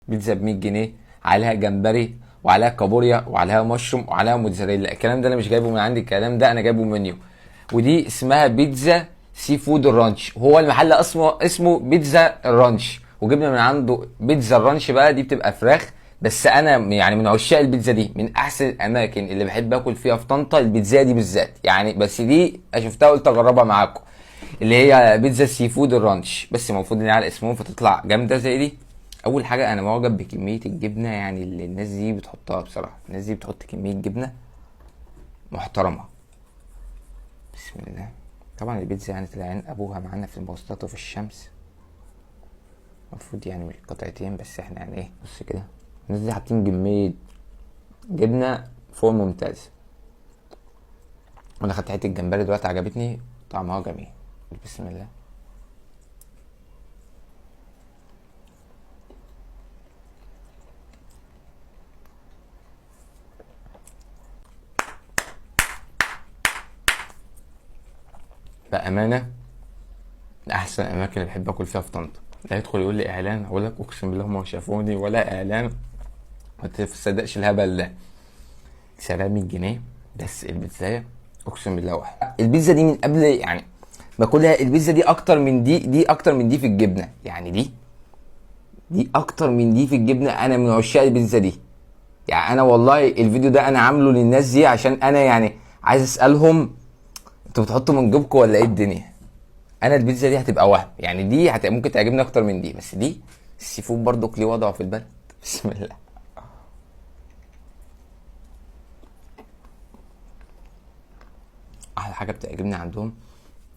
بيتزا ب 100 جنيه، عليها جمبري وعليها كابوريا وعليها مشروم وعليها موتزاريلا. الكلام ده انا مش جايبه من عندي، الكلام ده انا جايبه منيو. ودي اسمها بيتزا سي فود الرانش، هو المحل اسمه بيتزا الرانش، وجبنا من عنده بيتزا الرانش بقى. دي بتبقى فراخ، بس انا يعني من عشاق البيتزا دي، من احسن الاماكن اللي بحب اكل فيها في طنطا البيتزا دي بالذات يعني. بس دي شفتها قلت اجربها معاكم، اللي هي بيتزا سي فود الرانش. بس المفروض ان على اسمهم فتطلع جامده زي دي. اول حاجه انا معجب بكميه الجبنه يعني اللي الناس دي بتحطها بصراحه. الناس دي بتحط كميه جبنه محترمه. بسم الله. طبعا البيتزا يعني طلعين ابوها معانا في المواصلات وفي الشمس، المفروض يعني مش قطعتين بس احنا يعني ايه. بص كده الناس دي حاطين كميه جبنه فوق الممتاز. وانا خدت حته الجمبري دلوقتي عجبتني، طعمها جميل. بسم الله. بامانه من احسن الاماكن اللي بحب اكل فيها في طنطا. لا يدخل يقول لي اعلان، اقول لك اقسم بالله ما شافوني ولا اعلان، ما تصدقش الهبل ده. سعرها 100 جنيه بس البيتزا اقسم بالله واحد. البيتزا دي من قبل يعني باكلها، البيتزا دي اكتر من دي اكتر من دي في الجبنه يعني. دي اكتر من دي في الجبنه. انا من عشاق البيتزا دي يعني. انا والله الفيديو ده انا عامله للناس دي عشان انا يعني عايز اسالهم انتوا بتحطوا من جوبكم ولا ايه الدنيا. انا البيتزا دي هتبقى وهم يعني. دي ممكن تعجبني اكتر من دي. بس دي السي فود برضو ليه وضعه في البلد. بسم الله. احلى حاجه بتعجبني عندهم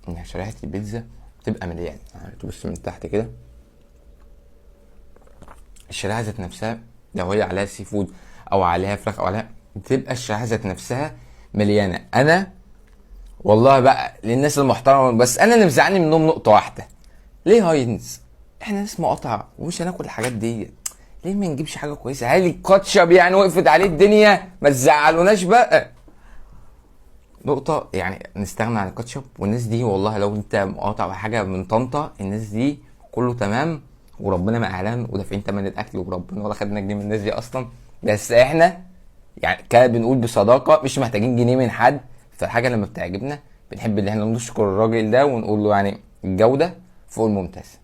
ان شريحه البيتزا بتبقى مليانه يعني. تبص من تحت كده الشريحه ذات نفسها، لو هي عليها سي فود او عليها فراخ او عليها، بتبقى الشريحه ذات نفسها مليانه. انا والله بقى للناس المحترمه، بس انا اللي مزعلني منهم نقطه واحده. ليه هاينز؟ احنا ناس مقاطعه ومش هناكل الحاجات دي. ليه ما نجيبش حاجه كويسه؟ هل الكاتشب يعني وقفت عليه الدنيا؟ ما تزعلوناش بقى. نقطة يعني نستغنى عن الكاتشب. والناس دي والله لو انت مقاطع حاجة من طنطا، الناس دي كله تمام وربنا ما اعلان ودافعين تمن الاكل وربنا ولا خدنا جنيه من الناس دي اصلا. بس احنا يعني كان بنقول بصداقة مش محتاجين جنيه من حد. فالحاجة لما بتعجبنا بنحب ان احنا نشكر الراجل ده ونقول له يعني الجودة فوق الممتاز.